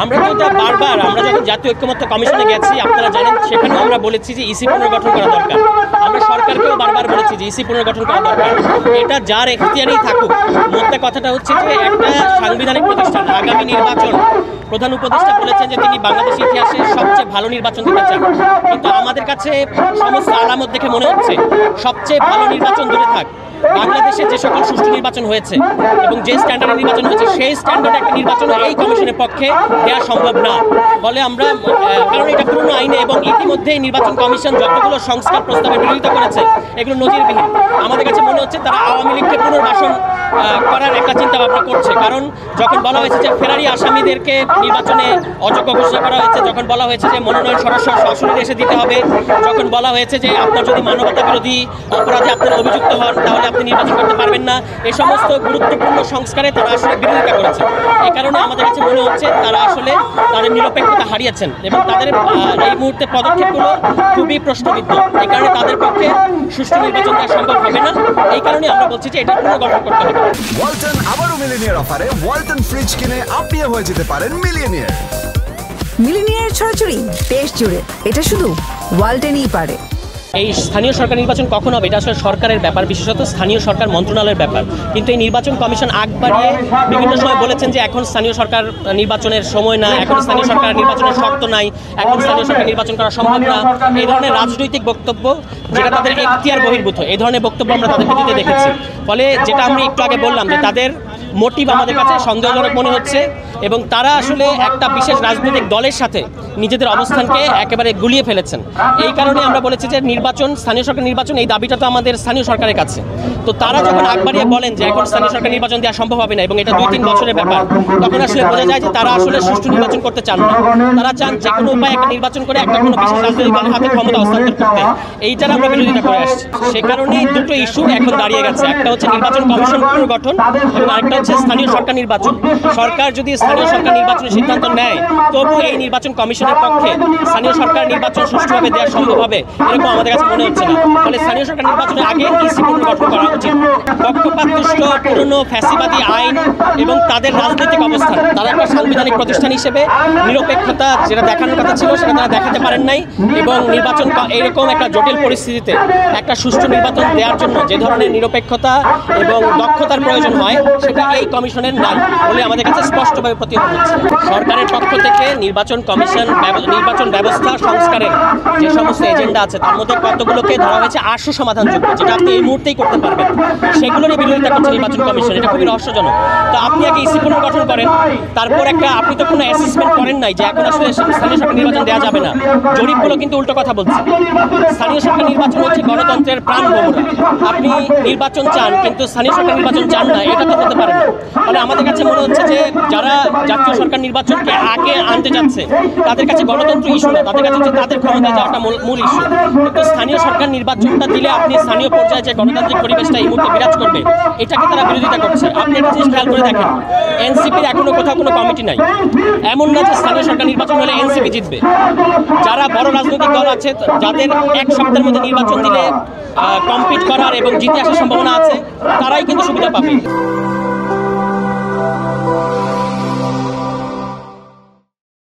আমরা তো এটা বারবার আমরা যখন জাতীয় ঐক্যমত্য কমিশনে গেছি আপনারা জানেন সেখানেও আমরা বলেছি যে ইসি পুনর্গঠন করা দরকার। আমরা সরকারকেও বারবার বলেছি যে ইসি পুনর্গঠন করা দরকার। এটা যার এখতিয়ারেই থাকুক, মোদ্দা কথাটা হচ্ছে যে একটা সাংবিধানিক প্রতিষ্ঠান আগামী নির্বাচন প্রধান উপদেষ্টা বলেছেন যে তিনি বাংলাদেশের ইতিহাসে সবচেয়ে ভালো নির্বাচন দিতে চান, কিন্তু আমাদের কাছে সমস্ত আলামত দেখে মনে হচ্ছে সবচেয়ে ভালো নির্বাচন দূরে থাক, বাংলাদেশে যে সকল সুষ্ঠু নির্বাচন হয়েছে এবং যে স্ট্যান্ডার্ডের নির্বাচন হয়েছে সেই স্ট্যান্ডার্ডে একটা নির্বাচন এই কমিশনের পক্ষে দেওয়া সম্ভব না। ফলে আমরা কারণ এটা পুরনো আইনে এবং ইতিমধ্যে নির্বাচন কমিশন যতগুলো সংস্কার প্রস্তাবের বিরোধিতা করেছে এগুলো নজিরবিহীন। আমাদের কাছে মনে হচ্ছে তারা আওয়ামী লীগকে পুনর্বাসন করার একটা চিন্তা ভাবনা করছে। কারণ যখন বলা হয়েছে যে ফেরারি আসামিদেরকে নির্বাচনে অযোগ্য ঘোষণা করা হয়েছে, যখন বলা হয়েছে যে মনোনয়ন সরাসরি দেশে দিতে হবে, যখন বলা হয়েছে যে আপনার যদি মানবতা বিরোধী অপরাধে আপনার অভিযুক্ত হন তাহলে আপনি নির্বাচন করতে পারবেন না, এই সমস্ত গুরুত্বপূর্ণ সংস্কারে তারা আসলে বিরোধিতা করেছে। এই কারণে আমাদের কাছে মনে হচ্ছে তারা আসলে তাদের নিরপেক্ষতা হারিয়েছেন এবং তাদের এই মুহূর্তে পদক্ষেপগুলো খুবই প্রশ্নবিদ্ধ। এই কারণে তাদের পক্ষে সুষ্ঠু নির্বাচন দেওয়া সম্ভব হবে না। এই কারণে আমরা বলছি যে এটা পুনর্গঠন করতে হবে। ওয়ালটন আবারও মিলিনিয়ার অফারে ওয়ালটন ফ্রিজ কিনে আপনিও হয়ে যেতে পারেন মিলিয়নিয়ার। মিলিনিয়ার ছড়াছড়ি দেশ জুড়ে, এটা শুধু ওয়ালটনই পারে। এই স্থানীয় সরকার নির্বাচন কখন হবে এটা আসলে সরকারের ব্যাপার, বিশেষত স্থানীয় সরকার মন্ত্রণালয়ের ব্যাপার। কিন্তু এই নির্বাচন কমিশন আগ বাড়িয়ে বিভিন্ন সময় বলেছেন যে এখন স্থানীয় সরকার নির্বাচনের সময় না, এখন স্থানীয় সরকার নির্বাচনের শর্ত নাই, এখন স্থানীয় সরকার নির্বাচন করা সম্ভব না। এই ধরনের রাজনৈতিক বক্তব্য যেটা তাদের এখতিয়ার বহির্ভূত, এই ধরনের বক্তব্য আমরা তাদেরকে দিতে দেখেছি। ফলে যেটা আমি একটু আগে বললাম যে তাদের মোটিভ আমাদের কাছে সন্দেহজনক মনে হচ্ছে এবং তারা আসলে একটা বিশেষ রাজনৈতিক দলের সাথে নিজেদের অবস্থানকে একেবারে গুলিয়ে ফেলেছেন। এই কারণে আমরা বলেছি যে নির্বাচন, স্থানীয় সরকার নির্বাচন, এই দাবিটা তো আমাদের স্থানীয় সরকারের কাছে। তো তারা যখন আগ বাড়িয়ে বলেন যে এখন স্থানীয় সরকার নির্বাচন দেওয়া সম্ভব হবে না এবং এটা 2-3 বছরের ব্যাপার, তখন আসলে বোঝা যায় যে তারা আসলে সুষ্ঠু নির্বাচন করতে চান না। তারা চান যে কোনো উপায়ে একটা নির্বাচন করে একটা কোনো বিশেষ রাজনৈতিক দলের হাতে ক্ষমতা হস্তান্তর করতে। এইটার আমরা বিরোধিতা করে আসছি। সে কারণেই দুটো ইস্যু এখন দাঁড়িয়ে গেছে, একটা হচ্ছে নির্বাচন কমিশন পুনর্গঠন এবং আরেকটা হচ্ছে স্থানীয় সরকার নির্বাচন। সরকার যদি স্থানীয় সরকার নির্বাচনের সিদ্ধান্ত নেয় তবু এই নির্বাচন কমিশনের পক্ষে স্থানীয় সরকার নির্বাচন সুষ্ঠুভাবে দেওয়া সম্ভব হবে এরকম আমাদের কাছে মনে হচ্ছে না। ফলে স্থানীয় সরকার নির্বাচনের আগে ইসি পুনর্গঠন করা উচিত। পক্ষপাতদুষ্ট পুরনো ফ্যাসিবাদী আইন এবং তাদের রাজনৈতিক অবস্থান, তারা একটা সাংবিধানিক প্রতিষ্ঠান হিসেবে নিরপেক্ষতা যেটা দেখানোর কথা ছিল সেটা তারা দেখাতে পারেন নাই এবং নির্বাচন এইরকম একটা জটিল পরিস্থিতিতে একটা সুষ্ঠু নির্বাচন দেওয়ার জন্য যে ধরনের নিরপেক্ষতা এবং দক্ষতার প্রয়োজন হয় সেটা এই কমিশনের নাই বলে আমাদের কাছে স্পষ্টভাবে প্রতীয়মান হচ্ছে। সরকারের পক্ষ থেকে নির্বাচন কমিশন, নির্বাচন ব্যবস্থা সংস্কারের যে সমস্ত এজেন্ডা আছে তার মধ্যে কতগুলোকে ধরা হয়েছে আশু সমাধানযোগ্য, যেটা আপনি এই মুহূর্তেই করতে পারবেন, সেগুলোরই বিরোধিতা করছে নির্বাচন কমিশন। এটা খুবই রহস্যজনক। তো আপনি আগে ইসি পুনর্গঠন করেন, তারপর আপনি তো কোনো অ্যাসেসমেন্ট করেন নাই যে এখন আসলে স্থানীয় সরকার নির্বাচন দেওয়া যাবে না। জরিপগুলো কিন্তু উল্টো কথা বলছে। স্থানীয় সরকার নির্বাচন হচ্ছে গণতন্ত্রের প্রাণ ভোমরা। আপনি নির্বাচন চান কিন্তু স্থানীয় সরকার নির্বাচন চান না, এটা তো হতে পারে না। ফলে আমাদের কাছে মনে হচ্ছে যে যারা জাতীয় সরকার নির্বাচনকে আগে আনতে যাচ্ছে তাদের কাছে গণতন্ত্র ইস্যু না, তাদের কাছে হচ্ছে তাদের ক্ষমতায় যাওয়াটা মূল ইস্যু। কিন্তু স্থানীয় সরকার নির্বাচনটা দিলে আপনি স্থানীয় পর্যায়ে যে গণতান্ত্রিক পরিবেশটা এই মুহূর্তে বিরাজ করবে এটাকে তারা বিরোধিতা করছে। আপনি একটা জিনিস খেয়াল করে দেখেন, এনসিপির এখনো কোথাও কোনো কমিটি নাই। এমন না যে স্থানীয় সরকার নির্বাচন হলে এনসিপি জিতবে। যারা বড় রাজনৈতিক দল আছে যাদের এক সপ্তাহের মধ্যে নির্বাচন দিলে কম্পিট করার এবং জিতে আসার সম্ভাবনা আছে তারাই কিন্তু সুবিধা পাবে।